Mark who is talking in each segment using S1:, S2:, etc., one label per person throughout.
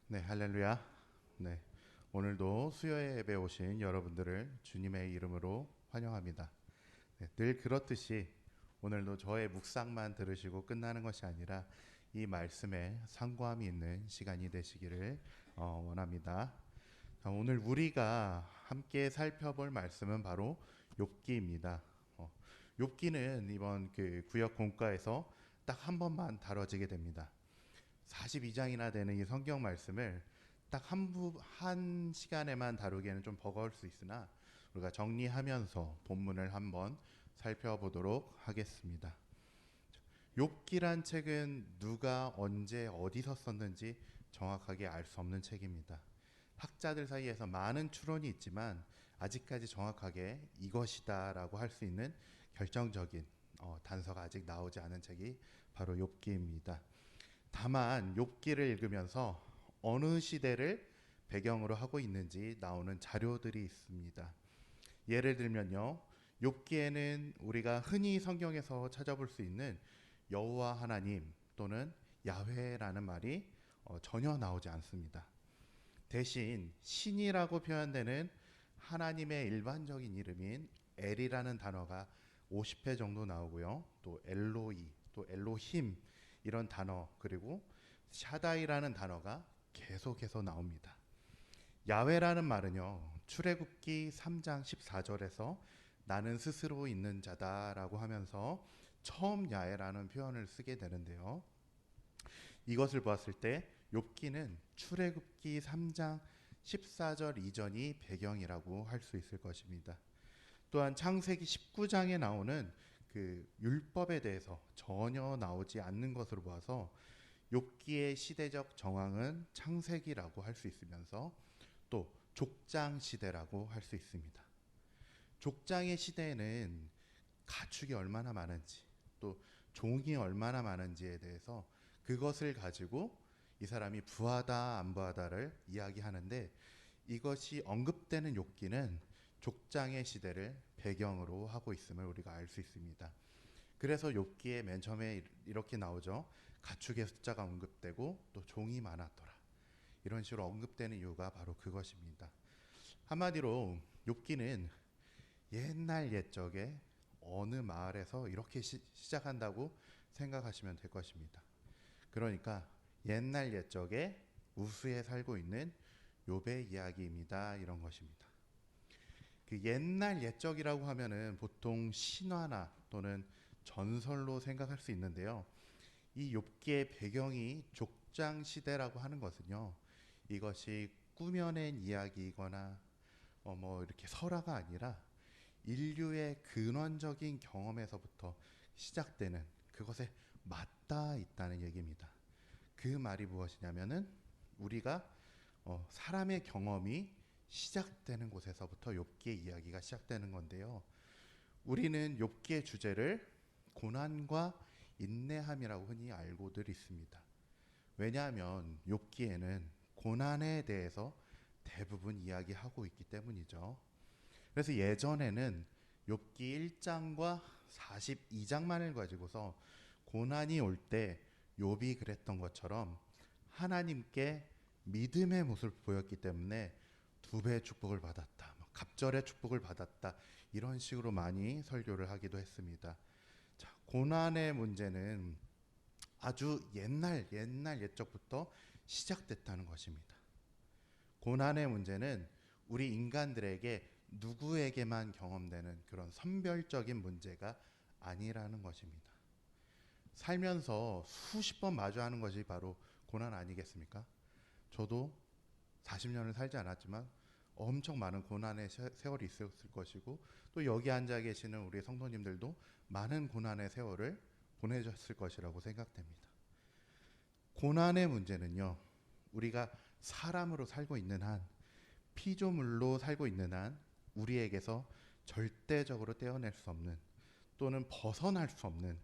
S1: 네, 할렐루야. 네, 오늘도 수요에 예배 오신 여러분들을 주님의 이름으로 환영합니다. 네, 늘 그렇듯이 오늘도 저의 묵상만 들으시고 끝나는 것이 아니라 이 말씀에 상고함이 있는 시간이 되시기를 원합니다. 자, 오늘 우리가 함께 살펴볼 말씀은 바로 욥기입니다. 욥기는 이번 그 구역 공과에서 딱 한 번만 다뤄지게 됩니다. 42장이나 되는 이 성경 말씀을 딱 한 시간에만 다루기에는 좀 버거울 수 있으나 우리가 정리하면서 본문을 한번 살펴보도록 하겠습니다. 욥기란 책은 누가 언제 어디서 썼는지 정확하게 알 수 없는 책입니다. 학자들 사이에서 많은 추론이 있지만 아직까지 정확하게 이것이다라고 할 수 있는 결정적인 단서가 아직 나오지 않은 책이 바로 욥기입니다. 다만 욥기를 읽으면서 어느 시대를 배경으로 하고 있는지 나오는 자료들이 있습니다. 예를 들면요, 욥기에는 우리가 흔히 성경에서 찾아볼 수 있는 여호와 하나님 또는 야훼라는 말이 전혀 나오지 않습니다. 대신 신이라고 표현되는 하나님의 일반적인 이름인 엘이라는 단어가 50회 정도 나오고요. 또 엘로이, 또 엘로힘 이런 단어, 그리고 샤다이라는 단어가 계속해서 나옵니다. 야훼라는 말은요, 출애굽기 3장 14절에서 나는 스스로 있는 자다라고 하면서 처음 야훼라는 표현을 쓰게 되는데요. 이것을 보았을 때 욥기는 출애굽기 3장 14절 이전이 배경이라고 할 수 있을 것입니다. 또한 창세기 19장에 나오는 그 율법에 대해서 전혀 나오지 않는 것으로 보아서 욥기의 시대적 정황은 창세기라고 할 수 있으면서 또 족장 시대라고 할 수 있습니다. 족장의 시대에는 가축이 얼마나 많은지 또 종이 얼마나 많은지에 대해서 그것을 가지고 이 사람이 부하다 안 부하다를 이야기하는데, 이것이 언급되는 욥기는 족장의 시대를 배경으로 하고 있음을 우리가 알 수 있습니다. 그래서 욥기에 맨 처음에 이렇게 나오죠. 가축의 숫자가 언급되고 또 종이 많았더라. 이런 식으로 언급되는 이유가 바로 그것입니다. 한마디로 욥기는 옛날 옛적에 어느 마을에서 이렇게 시작한다고 생각하시면 될 것입니다. 그러니까 옛날 옛적에 우수에 살고 있는 욥의 이야기입니다. 이런 것입니다. 그 옛날 옛적이라고 하면은 보통 신화나 또는 전설로 생각할 수 있는데요. 이 욥기의 배경이 족장 시대라고 하는 것은요, 이것이 꾸며낸 이야기이거나 뭐 이렇게 설화가 아니라 인류의 근원적인 경험에서부터 시작되는 그것에 맞닿아 있다는 얘기입니다. 그 말이 무엇이냐면은 우리가 사람의 경험이 시작되는 곳에서부터 욥기의 이야기가 시작되는 건데요. 우리는 욥기의 주제를 고난과 인내함이라고 흔히 알고들 있습니다. 왜냐하면 욥기에는 고난에 대해서 대부분 이야기하고 있기 때문이죠. 그래서 예전에는 욥기 1장과 42장만을 가지고서 고난이 올 때 욥이 그랬던 것처럼 하나님께 믿음의 모습을 보였기 때문에 두 배의 축복을 받았다, 갑절의 축복을 받았다, 이런 식으로 많이 설교를 하기도 했습니다. 자, 고난의 문제는 아주 옛날 옛적부터 시작됐다는 것입니다. 고난의 문제는 우리 인간들에게 누구에게만 경험되는 그런 선별적인 문제가 아니라는 것입니다. 살면서 수십 번 마주하는 것이 바로 고난 아니겠습니까? 저도 40년을 살지 않았지만 엄청 많은 고난의 세월이 있었을 것이고, 또 여기 앉아 계시는 우리 성도님들도 많은 고난의 세월을 보내셨을 것이라고 생각됩니다. 고난의 문제는요, 우리가 사람으로 살고 있는 한, 피조물로 살고 있는 한 우리에게서 절대적으로 떼어낼 수 없는, 또는 벗어날 수 없는,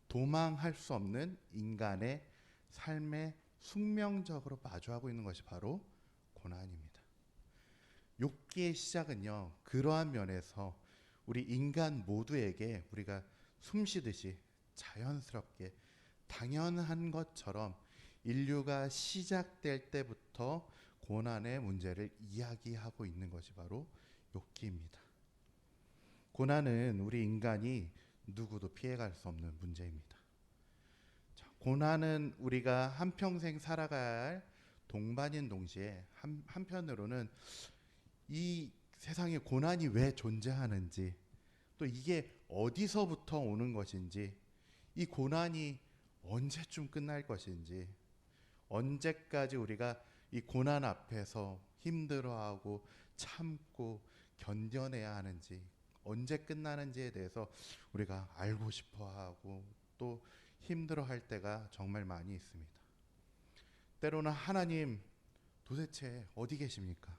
S1: 도망할 수 없는 인간의 삶에 숙명적으로 마주하고 있는 것이 바로 고난입니다. 욥기의 시작은요, 그러한 면에서 우리 인간 모두에게 우리가 숨쉬듯이 자연스럽게 당연한 것처럼 인류가 시작될 때부터 고난의 문제를 이야기하고 있는 것이 바로 욥기입니다. 고난은 우리 인간이 누구도 피해갈 수 없는 문제입니다. 고난은 우리가 한평생 살아가야 할 동반인 동시에 한편으로는 이 세상에 고난이 왜 존재하는지, 또 이게 어디서부터 오는 것인지, 이 고난이 언제쯤 끝날 것인지, 언제까지 우리가 이 고난 앞에서 힘들어하고 참고 견뎌내야 하는지, 언제 끝나는지에 대해서 우리가 알고 싶어하고 또 힘들어할 때가 정말 많이 있습니다. 때로는 하나님 도대체 어디 계십니까?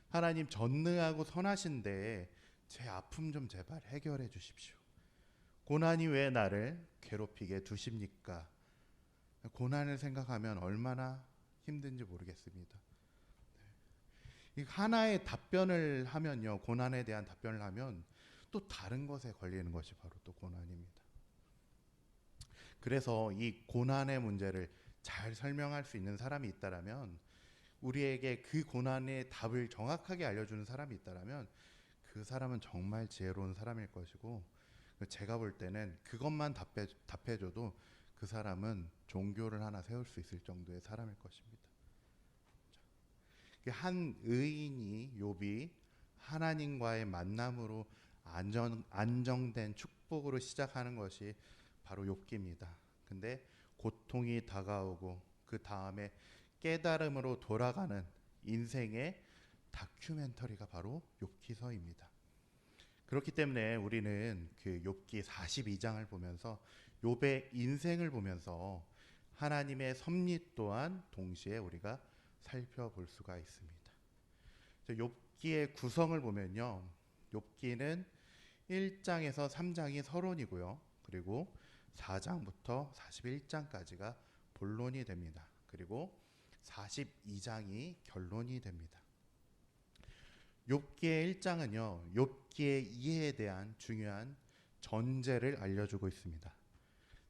S1: 하나님 전능하고 선하신데 제 아픔 좀 제발 해결해 주십시오. 고난이 왜 나를 괴롭히게 두십니까? 고난을 생각하면 얼마나 힘든지 모르겠습니다. 이 하나의 답변을 하면요, 고난에 대한 답변을 하면 또 다른 것에 걸리는 것이 바로 또 고난입니다. 그래서 이 고난의 문제를 잘 설명할 수 있는 사람이 있다라면, 우리에게 그 고난의 답을 정확하게 알려주는 사람이 있다라면 그 사람은 정말 지혜로운 사람일 것이고, 제가 볼 때는 그것만 답해줘도 그 사람은 종교를 하나 세울 수 있을 정도의 사람일 것입니다. 한 의인이, 욥이 하나님과의 만남으로 안정된 축복으로 시작하는 것이 바로 욥기입니다. 근데 고통이 다가오고 그 다음에 깨달음으로 돌아가는 인생의 다큐멘터리가 바로 욥기서입니다. 그렇기 때문에 우리는 그 욥기 42장을 보면서 욥의 인생을 보면서 하나님의 섭리 또한 동시에 우리가 살펴볼 수가 있습니다. 욥기의 구성을 보면요, 욥기는 1장에서 3장이 서론이고요, 그리고 4장부터 41장까지가 본론이 됩니다. 그리고 42장이 결론이 됩니다. 욥기의 1장은요, 욥기의 이해에 대한 중요한 전제를 알려주고 있습니다.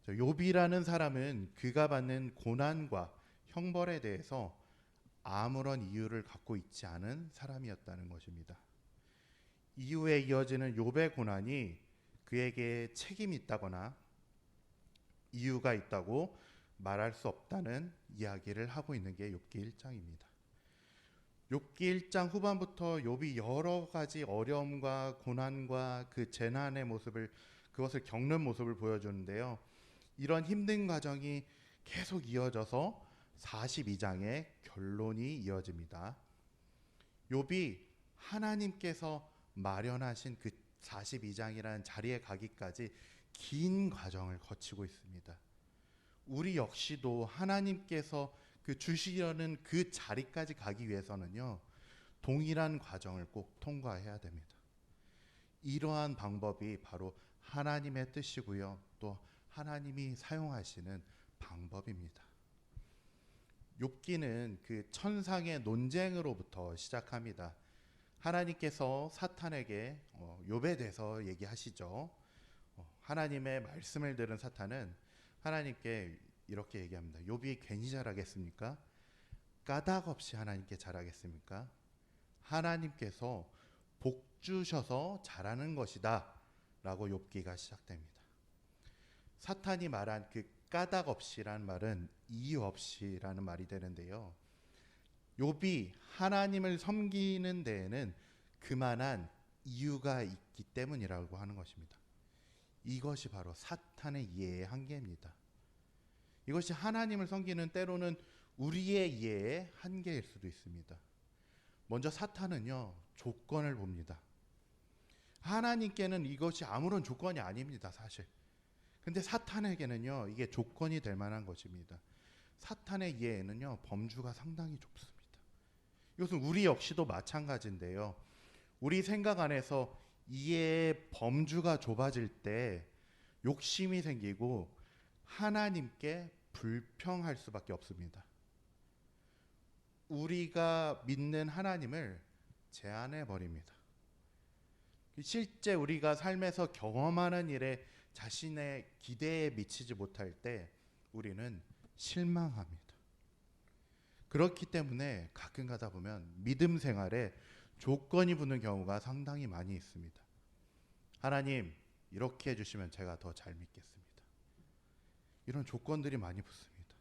S1: 욥이라는 사람은 그가 받는 고난과 형벌에 대해서 아무런 이유를 갖고 있지 않은 사람이었다는 것입니다. 이후에 이어지는 욥의 고난이 그에게 책임이 있다거나 이유가 있다고 말할 수 없다는 이야기를 하고 있는 게 욥기 1장입니다. 욥기 1장 후반부터 욥이 여러 가지 어려움과 고난과 그 재난의 모습을, 그것을 겪는 모습을 보여주는데요. 이런 힘든 과정이 계속 이어져서 42장의 결론이 이어집니다. 욥이 하나님께서 마련하신 그 42장이라는 자리에 가기까지 긴 과정을 거치고 있습니다. 우리 역시도 하나님께서 그 주시려는 그 자리까지 가기 위해서는요, 동일한 과정을 꼭 통과해야 됩니다. 이러한 방법이 바로 하나님의 뜻이고요, 또 하나님이 사용하시는 방법입니다. 욥기는 그 천상의 논쟁으로부터 시작합니다. 하나님께서 사탄에게 욥에 대해서 얘기하시죠. 하나님의 말씀을 들은 사탄은 하나님께 이렇게 얘기합니다. 욥이 괜히 잘하겠습니까? 까닭 없이 하나님께 잘하겠습니까? 하나님께서 복 주셔서 잘하는 것이다 라고 욥기가 시작됩니다. 사탄이 말한 그 까닭 없이란 말은 이유 없이라는 말이 되는데요, 욥이 하나님을 섬기는 데에는 그만한 이유가 있기 때문이라고 하는 것입니다. 이것이 바로 사탄의 이해의 한계입니다. 이것이 하나님을 섬기는 때로는 우리의 이해의 한계일 수도 있습니다. 먼저 사탄은요, 조건을 봅니다. 하나님께는 이것이 아무런 조건이 아닙니다, 사실. 근데 사탄에게는요, 이게 조건이 될 만한 것입니다. 사탄의 이해에는요, 범주가 상당히 좁습니다. 이것은 우리 역시도 마찬가지인데요, 우리 생각 안에서 이해의 범주가 좁아질 때 욕심이 생기고 하나님께 불평할 수밖에 없습니다. 우리가 믿는 하나님을 제한해 버립니다. 실제 우리가 삶에서 경험하는 일에 자신의 기대에 미치지 못할 때 우리는 실망합니다. 그렇기 때문에 가끔 가다 보면 믿음 생활에 조건이 붙는 경우가 상당히 많이 있습니다. 하나님, 이렇게 해주시면 제가 더 잘 믿겠습니다. 이런 조건들이 많이 붙습니다.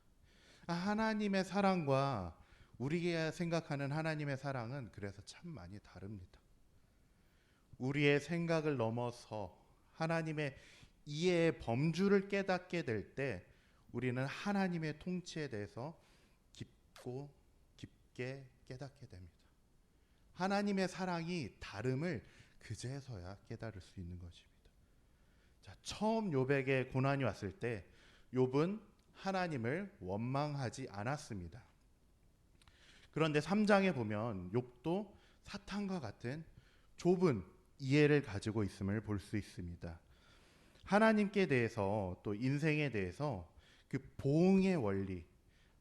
S1: 하나님의 사랑과 우리가 생각하는 하나님의 사랑은 그래서 참 많이 다릅니다. 우리의 생각을 넘어서 하나님의 이해의 범주를 깨닫게 될 때 우리는 하나님의 통치에 대해서 깊고 깊게 깨닫게 됩니다. 하나님의 사랑이 다름을 그제서야 깨달을 수 있는 것입니다. 자, 처음 욥에게 고난이 왔을 때 욥은 하나님을 원망하지 않았습니다. 그런데 3장에 보면 욥도 사탄과 같은 좁은 이해를 가지고 있음을 볼 수 있습니다. 하나님께 대해서 또 인생에 대해서 그 보응의 원리,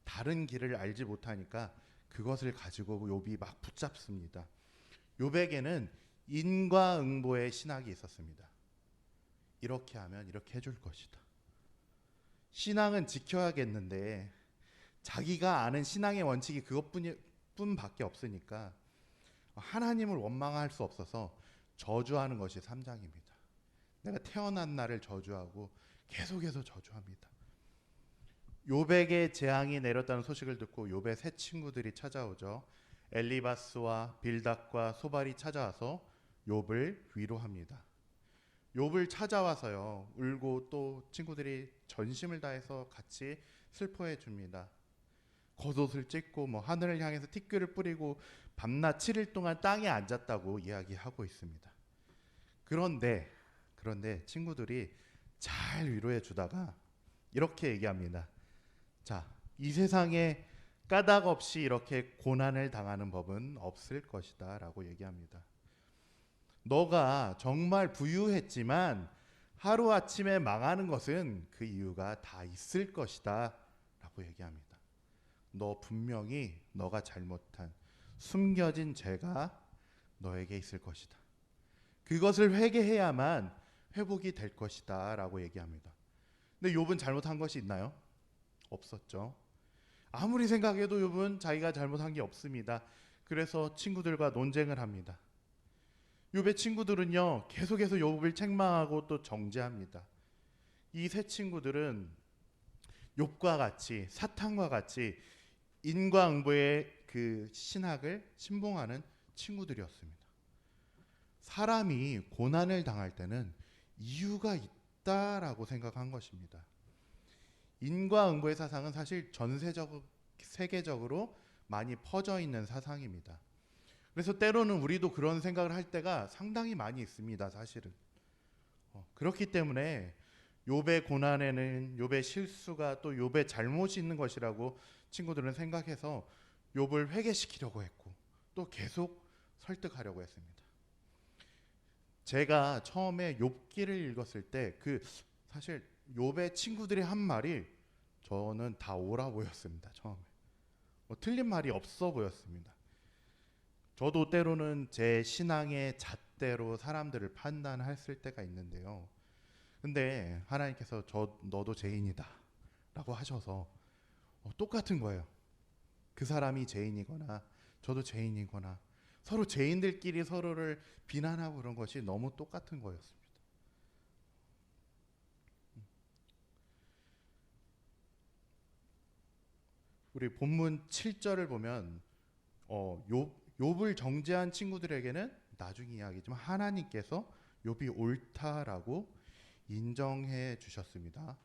S1: 다른 길을 알지 못하니까 그것을 가지고 욥이 막 붙잡습니다. 욥에게는 인과응보의 신학이 있었습니다. 이렇게 하면 이렇게 해줄 것이다. 신앙은 지켜야겠는데 자기가 아는 신앙의 원칙이 그것뿐밖에 없으니까 하나님을 원망할 수 없어서 저주하는 것이 3장입니다. 내가 태어난 날을 저주하고 계속해서 저주합니다. 욥에게 재앙이 내렸다는 소식을 듣고 욥의 세 친구들이 찾아오죠. 엘리바스와 빌닷과 소발이 찾아와서 욥을 위로합니다. 욥을 찾아와서요, 울고 또 친구들이 전심을 다해서 같이 슬퍼해 줍니다. 겉옷을 찢고 하늘을 향해서 티끌을 뿌리고 밤낮 7일 동안 땅에 앉았다고 이야기하고 있습니다. 그런데 친구들이 잘 위로해 주다가 이렇게 얘기합니다. 자, 이 세상에 까닭 없이 이렇게 고난을 당하는 법은 없을 것이다 라고 얘기합니다. 너가 정말 부유했지만 하루아침에 망하는 것은 그 이유가 다 있을 것이다 라고 얘기합니다. 너 분명히 너가 잘못한 숨겨진 죄가 너에게 있을 것이다. 그것을 회개해야만 회복이 될 것이다 라고 얘기합니다. 근데 욥은 잘못한 것이 있나요? 없었죠. 아무리 생각해도 욥은 자기가 잘못한 게 없습니다. 그래서 친구들과 논쟁을 합니다. 욥의 친구들은요, 계속해서 욥을 책망하고 또 정죄합니다. 이 세 친구들은 욥과 같이 사탄과 같이 인과응보의 그 신학을 신봉하는 친구들이었습니다. 사람이 고난을 당할 때는 이유가 있다라고 생각한 것입니다. 인과응보의 사상은 사실 세계적으로 많이 퍼져 있는 사상입니다. 그래서 때로는 우리도 그런 생각을 할 때가 상당히 많이 있습니다. 사실은 그렇기 때문에 욥의 고난에는 욥의 실수가 또 욥의 잘못이 있는 것이라고 친구들은 생각해서 욥을 회개시키려고 했고 또 계속 설득하려고 했습니다. 제가 처음에 욥기를 읽었을 때 사실 욥의 친구들이 한 말이 저는 다 옳아 보였습니다. 처음에 틀린 말이 없어 보였습니다. 저도 때로는 제 신앙의 잣대로 사람들을 판단했을 때가 있는데요. 근데 하나님께서 너도 죄인이다 라고 하셔서 똑같은 거예요. 그 사람이 죄인이거나 저도 죄인이거나 서로 죄인들끼리 서로를 비난하고 그런 것이 너무 똑같은 거였습니다. 우리 본문 7절을 보면 욥을 정죄한 친구들에게는 나중에 이야기지만 하나님께서 욥이 옳다라고 인정해 주셨습니다.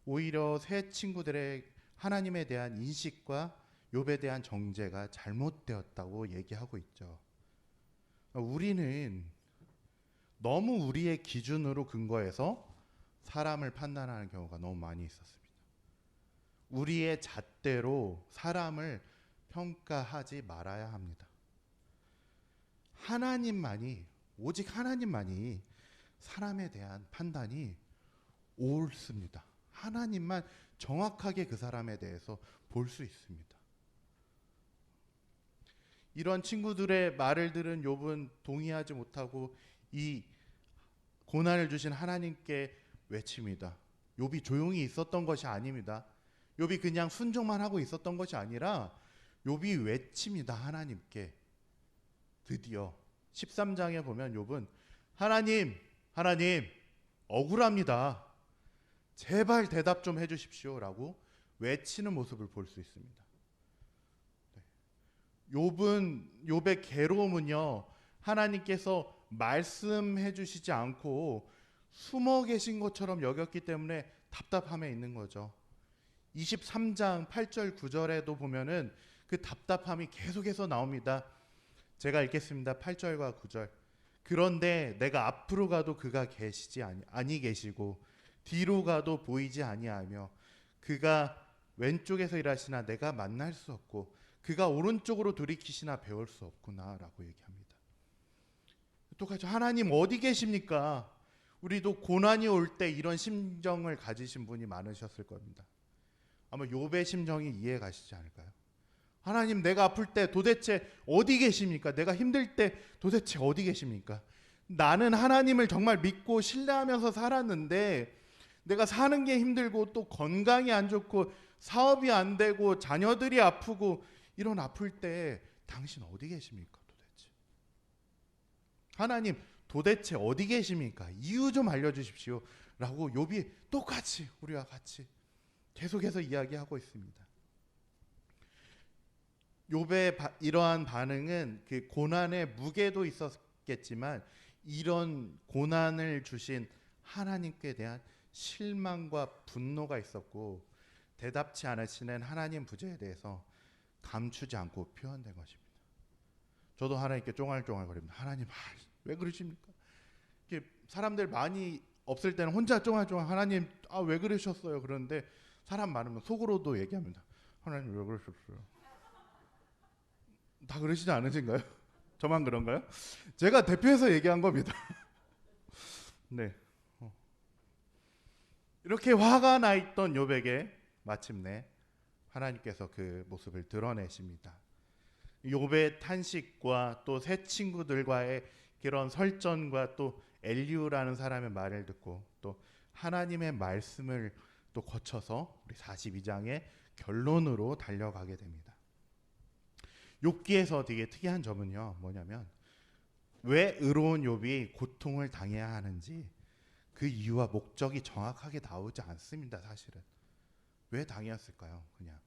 S1: 오히려 새 친구들의 하나님에 대한 인식과 욥에 대한 정죄가 잘못되었다고 얘기하고 있죠. 우리는 너무 우리의 기준으로 근거해서 사람을 판단하는 경우가 너무 많이 있었습니다. 우리의 잣대로 사람을 평가하지 말아야 합니다. 오직 하나님만이 사람에 대한 판단이 옳습니다. 하나님만 정확하게 그 사람에 대해서 볼 수 있습니다. 이런 친구들의 말을 들은 욥은 동의하지 못하고 이 고난을 주신 하나님께 외칩니다. 욥이 조용히 있었던 것이 아닙니다. 욥이 그냥 순종만 하고 있었던 것이 아니라 욥이 외칩니다. 하나님께. 드디어 13장에 보면 욥은 하나님 억울합니다. 제발 대답 좀 해주십시오라고 외치는 모습을 볼 수 있습니다. 욥의 괴로움은요, 하나님께서 말씀해 주시지 않고 숨어 계신 것처럼 여겼기 때문에 답답함에 있는 거죠. 23장 8절 9절에도 보면은 그 답답함이 계속해서 나옵니다. 제가 읽겠습니다. 8절과 9절. 그런데 내가 앞으로 가도 그가 계시지 아니 계시고 뒤로 가도 보이지 아니하며 그가 왼쪽에서 일하시나 내가 만날 수 없고 그가 오른쪽으로 돌이키시나 배울 수 없구나라고 얘기합니다. 똑같이 하나님 어디 계십니까? 우리도 고난이 올 때 이런 심정을 가지신 분이 많으셨을 겁니다. 아마 욥의 심정이 이해 가시지 않을까요? 하나님 내가 아플 때 도대체 어디 계십니까? 내가 힘들 때 도대체 어디 계십니까? 나는 하나님을 정말 믿고 신뢰하면서 살았는데 내가 사는 게 힘들고 또 건강이 안 좋고 사업이 안 되고 자녀들이 아프고 이런 아플 때 당신 어디 계십니까? 도대체 하나님 도대체 어디 계십니까? 이유 좀 알려주십시오 라고 욥이 똑같이 우리와 같이 계속해서 이야기하고 있습니다. 욥의 이러한 반응은 그 고난의 무게도 있었겠지만 이런 고난을 주신 하나님께 대한 실망과 분노가 있었고 대답치 않으시는 하나님 부재에 대해서 감추지 않고 표현된 것입니다. 저도 하나님께 쫑알쫑알거립니다. 하나님 왜 그러십니까? 사람들 많이 없을 때는 혼자 쫑알쫑알 하나님 왜 그러셨어요? 그런데 사람 많으면 속으로도 얘기합니다. 하나님 왜 그러셨어요? 다 그러시지 않으신가요? 저만 그런가요? 제가 대표해서 얘기한 겁니다. 네. 이렇게 화가 나 있던 욥에게 마침내 하나님께서 그 모습을 드러내십니다. 욥의 탄식과 또 새 친구들과의 그런 설전과 또 엘리후라는 사람의 말을 듣고 또 하나님의 말씀을 또 거쳐서 우리 42장의 결론으로 달려가게 됩니다. 욥기에서 되게 특이한 점은요, 뭐냐면 왜 의로운 욥이 고통을 당해야 하는지 그 이유와 목적이 정확하게 나오지 않습니다. 사실은 왜 당했을까요? 그냥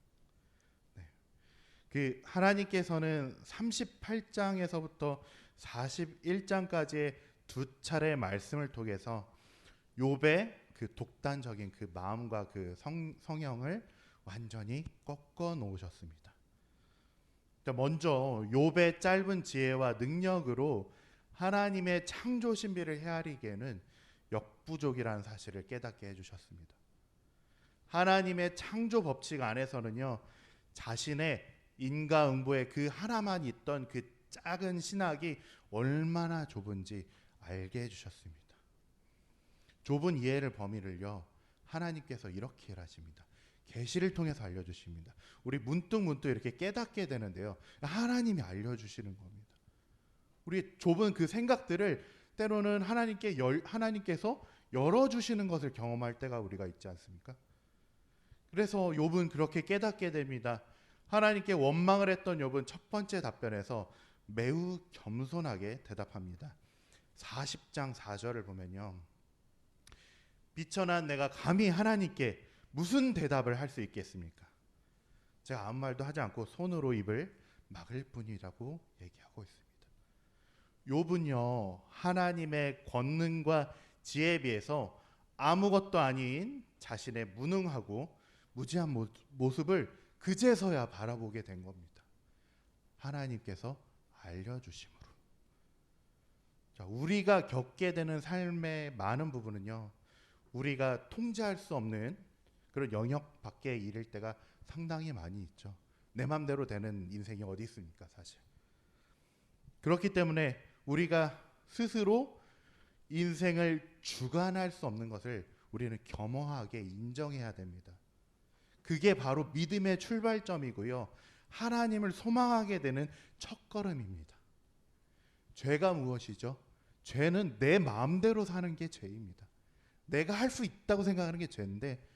S1: 그 하나님께서는 38장에서부터 41장까지의 두 차례의 말씀을 통해서 욥의 그 독단적인 그 마음과 그 성형을 완전히 꺾어 놓으셨습니다. 먼저 욥의 짧은 지혜와 능력으로 하나님의 창조 신비를 헤아리기에는 역부족이라는 사실을 깨닫게 해주셨습니다. 하나님의 창조 법칙 안에서는요, 자신의 인과응보의 그 하나만 있던 그 작은 신학이 얼마나 좁은지 알게 해주셨습니다. 좁은 이해를 범위를요, 하나님께서 이렇게 일하십니다. 계시를 통해서 알려주십니다. 우리 문득 이렇게 깨닫게 되는데요, 하나님이 알려주시는 겁니다. 우리 좁은 그 생각들을 때로는 하나님께서 열어주시는 것을 경험할 때가 우리가 있지 않습니까? 그래서 욥은 그렇게 깨닫게 됩니다. 하나님께 원망을 했던 욥은 첫 번째 답변에서 매우 겸손하게 대답합니다. 40장 4절을 보면요, 비천한 내가 감히 하나님께 무슨 대답을 할 수 있겠습니까? 제가 아무 말도 하지 않고 손으로 입을 막을 뿐이라고 얘기하고 있습니다. 욥은요, 하나님의 권능과 지혜에 비해서 아무것도 아닌 자신의 무능하고 무지한 모습을 그제서야 바라보게 된 겁니다. 하나님께서 알려주심으로. 자, 우리가 겪게 되는 삶의 많은 부분은요, 우리가 통제할 수 없는 그런 영역 밖에 이를 때가 상당히 많이 있죠. 내 맘대로 되는 인생이 어디 있습니까, 사실. 그렇기 때문에 우리가 스스로 인생을 주관할 수 없는 것을 우리는 겸허하게 인정해야 됩니다. 그게 바로 믿음의 출발점이고요, 하나님을 소망하게 되는 첫걸음입니다. 죄가 무엇이죠? 죄는 내 마음대로 사는 게 죄입니다. 내가 할 수 있다고 생각하는 게 죄인데,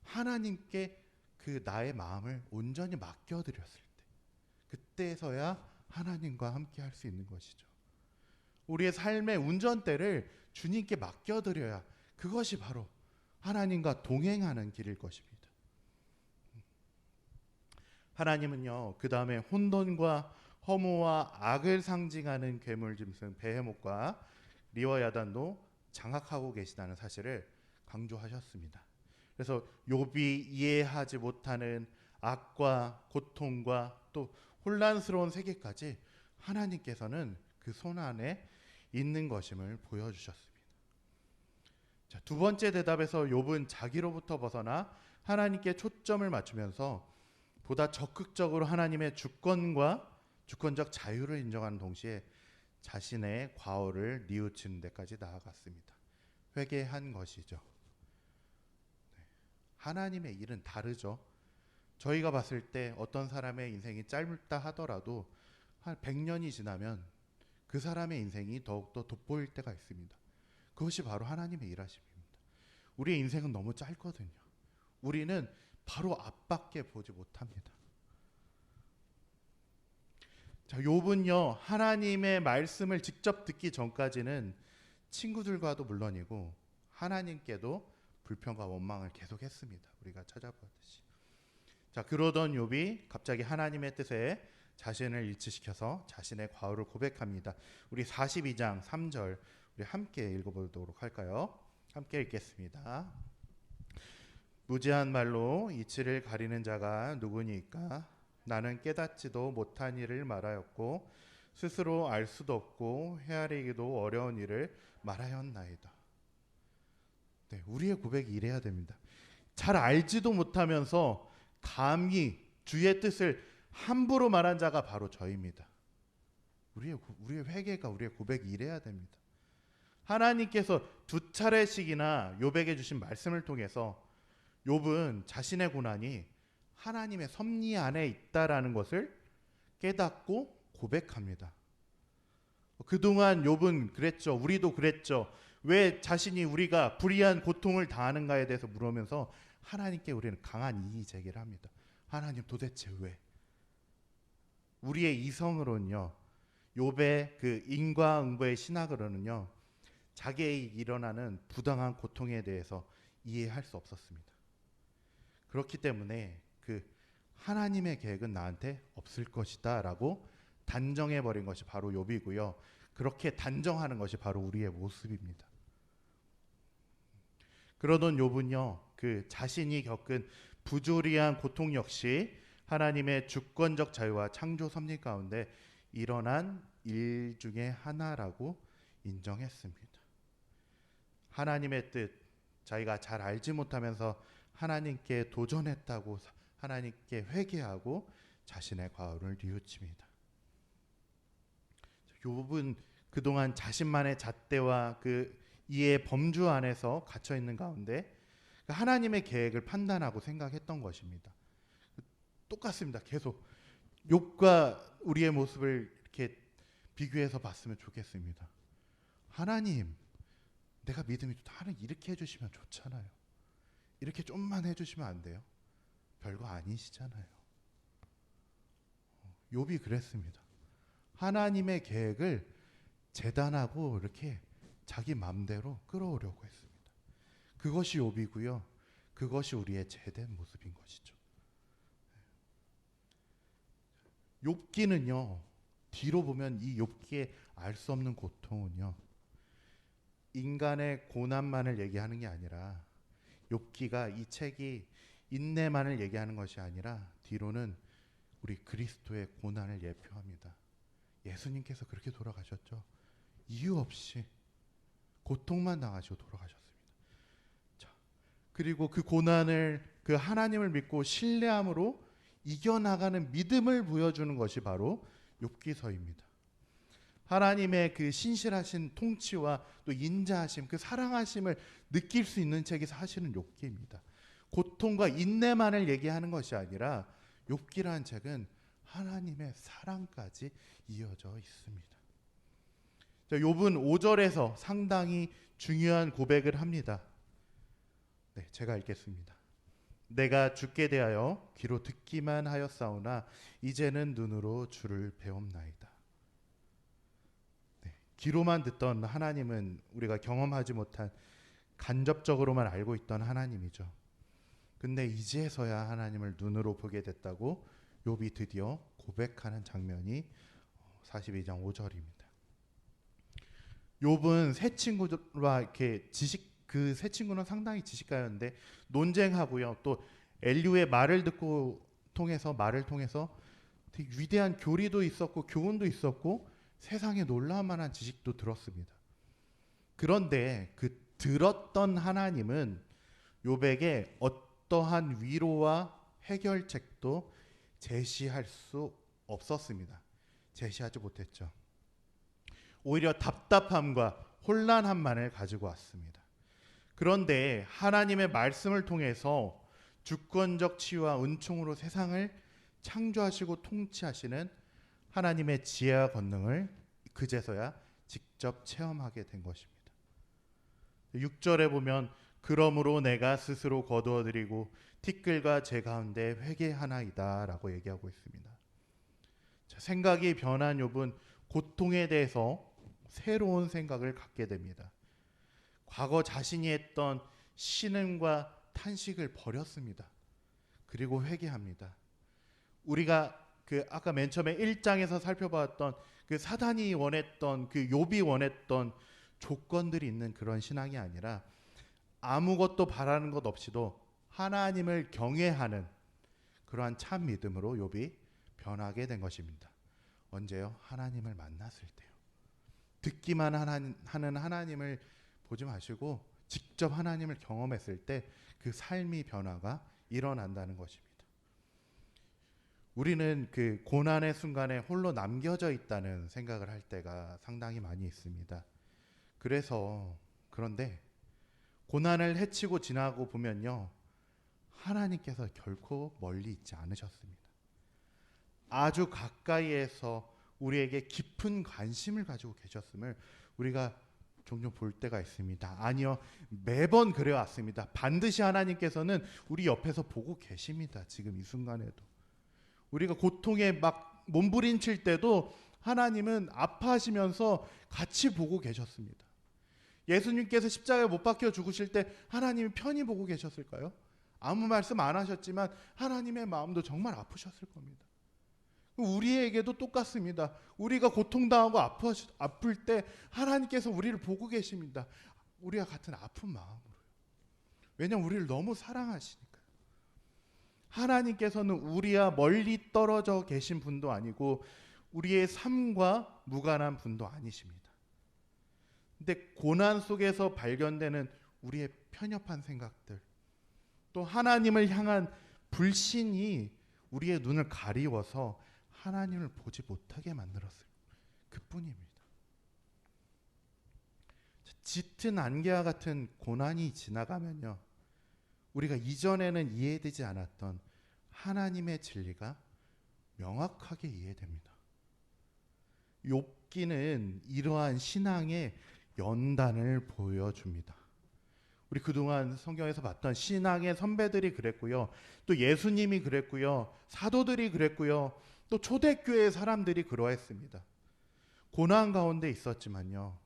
S1: 하나님께 그 나의 마음을 온전히 맡겨드렸을 때, 그때서야 하나님과 함께 할 수 있는 것이죠. 우리의 삶의 운전대를 주님께 맡겨드려야 그것이 바로 하나님과 동행하는 길일 것입니다. 하나님은요, 그 다음에 혼돈과 허무와 악을 상징하는 괴물 짐승 베헤못과 리워야단도 장악하고 계시다는 사실을 강조하셨습니다. 그래서 욥이 이해하지 못하는 악과 고통과 또 혼란스러운 세계까지 하나님께서는 그 손 안에 있는 것임을 보여주셨습니다. 자, 두 번째 대답에서 욥은 자기로부터 벗어나 하나님께 초점을 맞추면서 보다 적극적으로 하나님의 주권적 자유를 인정하는 동시에 자신의 과오를 뉘우치는 데까지 나아갔습니다. 회개한 것이죠. 하나님의 일은 다르죠. 저희가 봤을 때 어떤 사람의 인생이 짧다 하더라도 한 100년이 지나면 그 사람의 인생이 더욱더 돋보일 때가 있습니다. 그것이 바로 하나님의 일하심입니다. 우리의 인생은 너무 짧거든요. 우리는 바로 앞밖에 보지 못합니다. 자, 욥은요, 하나님의 말씀을 직접 듣기 전까지는 친구들과도 물론이고 하나님께도 불평과 원망을 계속했습니다. 우리가 찾아보았듯이. 자, 그러던 욥이 갑자기 하나님의 뜻에 자신을 일치시켜서 자신의 과오를 고백합니다. 우리 42장 3절 우리 함께 읽어보도록 할까요? 함께 읽겠습니다. 무지한 말로 이치를 가리는 자가 누구니까? 나는 깨닫지도 못한 일을 말하였고 스스로 알 수도 없고 헤아리기도 어려운 일을 말하였나이다. 네, 우리의 고백이 이래야 됩니다. 잘 알지도 못하면서 감히 주의 뜻을 함부로 말한 자가 바로 저입니다. 우리의 회개가, 우리의 고백이 이래야 됩니다. 하나님께서 두 차례씩이나 욥에게 주신 말씀을 통해서 욥은 자신의 고난이 하나님의 섭리 안에 있다라는 것을 깨닫고 고백합니다. 그동안 욥은 그랬죠. 우리도 그랬죠. 왜 자신이 우리가 불의한 고통을 당하는가에 대해서 물으면서 하나님께 우리는 강한 이의 제기를 합니다. 하나님 도대체 왜? 우리의 이성으로는요, 욥의 그 인과응보의 신학으로는요, 자기에게 일어나는 부당한 고통에 대해서 이해할 수 없었습니다. 그렇기 때문에 그 하나님의 계획은 나한테 없을 것이다 라고 단정해버린 것이 바로 욥이고요. 그렇게 단정하는 것이 바로 우리의 모습입니다. 그러던 욥은요, 그 자신이 겪은 부조리한 고통 역시 하나님의 주권적 자유와 창조 섭리 가운데 일어난 일 중에 하나라고 인정했습니다. 하나님의 뜻, 자기가 잘 알지 못하면서 하나님께 도전했다고 하나님께 회개하고 자신의 과오를 뉘우칩니다. 욥은 그동안 자신만의 잣대와 그 이의 범주 안에서 갇혀 있는 가운데 하나님의 계획을 판단하고 생각했던 것입니다. 똑같습니다. 계속 욥과 우리의 모습을 이렇게 비교해서 봤으면 좋겠습니다. 하나님, 내가 믿음이 하나님 이렇게 해주시면 좋잖아요. 이렇게 좀만 해주시면 안 돼요? 별거 아니시잖아요. 욥이 그랬습니다. 하나님의 계획을 재단하고 이렇게 자기 맘대로 끌어오려고 했습니다. 그것이 욥이고요. 그것이 우리의 제된 모습인 것이죠. 욥기는요, 뒤로 보면 이 욥기의 알 수 없는 고통은요, 인간의 고난만을 얘기하는 게 아니라, 욥기가 이 책이 인내만을 얘기하는 것이 아니라 뒤로는 우리 그리스도의 고난을 예표합니다. 예수님께서 그렇게 돌아가셨죠. 이유 없이 고통만 당하시고 돌아가셨습니다. 자, 그리고 그 고난을 그 하나님을 믿고 신뢰함으로 이겨나가는 믿음을 보여주는 것이 바로 욥기서입니다. 하나님의 그 신실하신 통치와 또 인자하심, 그 사랑하심을 느낄 수 있는 책이 사실은 욥기입니다. 고통과 인내만을 얘기하는 것이 아니라 욥기라는 책은 하나님의 사랑까지 이어져 있습니다. 자, 욥은 5절에서 상당히 중요한 고백을 합니다. 네, 제가 읽겠습니다. 내가 주께 대하여 귀로 듣기만 하였사오나 이제는 눈으로 주를 배움나이다. 네, 귀로만 듣던 하나님은 우리가 경험하지 못한 간접적으로만 알고 있던 하나님이죠. 근데 이제서야 하나님을 눈으로 보게 됐다고 욥이 드디어 고백하는 장면이 42장 5절입니다. 욥은 세 친구들과 이렇게 그 세 친구는 상당히 지식가였는데 논쟁하고요. 또 엘리후의 말을 통해서 되게 위대한 교리도 있었고 교훈도 있었고 세상에 놀라울 만한 지식도 들었습니다. 그런데 그 들었던 하나님은 욥에게 어떠한 위로와 해결책도 제시할 수 없었습니다. 제시하지 못했죠. 오히려 답답함과 혼란함만을 가지고 왔습니다. 그런데 하나님의 말씀을 통해서 주권적 치유와 은총으로 세상을 창조하시고 통치하시는 하나님의 지혜와 권능을 그제서야 직접 체험하게 된 것입니다. 6절에 보면 그러므로 내가 스스로 거두어드리고 티끌과 제 가운데 회개하나이다 라고 얘기하고 있습니다. 자, 생각이 변한 욥은 고통에 대해서 새로운 생각을 갖게 됩니다. 과거 자신이 했던 신음과 탄식을 버렸습니다. 그리고 회개합니다. 우리가 그 아까 맨 처음에 1장에서 살펴봤던 그 사단이 원했던 그 욥이 원했던 조건들이 있는 그런 신앙이 아니라 아무것도 바라는 것 없이도 하나님을 경외하는 그러한 참 믿음으로 욥이 변하게 된 것입니다. 언제요? 하나님을 만났을 때요. 듣기만 하는 하나님을 보지 마시고 직접 하나님을 경험했을 때 그 삶의 변화가 일어난다는 것입니다. 우리는 그 고난의 순간에 홀로 남겨져 있다는 생각을 할 때가 상당히 많이 있습니다. 그런데 고난을 헤치고 지나고 보면요, 하나님께서 결코 멀리 있지 않으셨습니다. 아주 가까이에서 우리에게 깊은 관심을 가지고 계셨음을 우리가 종종 볼 때가 있습니다. 아니요, 매번 그래왔습니다. 반드시 하나님께서는 우리 옆에서 보고 계십니다. 지금 이 순간에도 우리가 고통에 막 몸부림칠 때도 하나님은 아파하시면서 같이 보고 계셨습니다. 예수님께서 십자가에 못 박혀 죽으실 때 하나님이 편히 보고 계셨을까요? 아무 말씀 안 하셨지만 하나님의 마음도 정말 아프셨을 겁니다. 우리에게도 똑같습니다. 우리가 고통당하고 아플 때 하나님께서 우리를 보고 계십니다. 우리가 같은 아픈 마음으로요. 왜냐하면 우리를 너무 사랑하시니까요. 하나님께서는 우리와 멀리 떨어져 계신 분도 아니고 우리의 삶과 무관한 분도 아니십니다. 근데 고난 속에서 발견되는 우리의 편협한 생각들, 또 하나님을 향한 불신이 우리의 눈을 가리워서 하나님을 보지 못하게 만들었어요. 그뿐입니다. 짙은 안개와 같은 고난이 지나가면요, 우리가 이전에는 이해되지 않았던 하나님의 진리가 명확하게 이해됩니다. 욥기는 이러한 신앙의 연단을 보여줍니다. 우리 그동안 성경에서 봤던 신앙의 선배들이 그랬고요, 또 예수님이 그랬고요, 사도들이 그랬고요, 또 초대교회 사람들이 그러했습니다. 고난 가운데 있었지만요,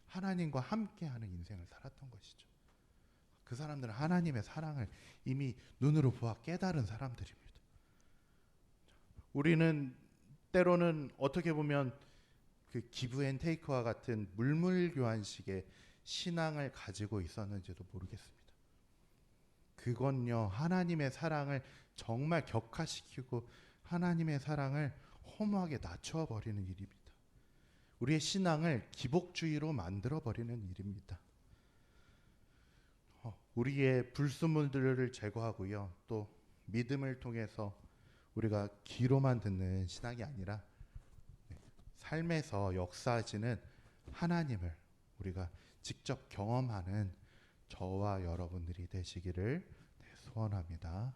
S1: 하나님과 함께하는 인생을 살았던 것이죠. 그 사람들은 하나님의 사랑을 이미 눈으로 보아 깨달은 사람들입니다. 우리는 때로는 어떻게 보면 그 기브 앤 테이크와 같은 물물교환식의 신앙을 가지고 있었는지도 모르겠습니다. 그건요, 하나님의 사랑을 정말 격화시키고 하나님의 사랑을 허무하게 낮춰 버리는 일입니다. 우리의 신앙을 기복주의로 만들어 버리는 일입니다. 우리의 불순물들을 제거하고요, 또 믿음을 통해서 우리가 귀로만 듣는 신앙이 아니라 삶에서 역사하시는 하나님을 우리가 직접 경험하는 저와 여러분들이 되시기를 소원합니다.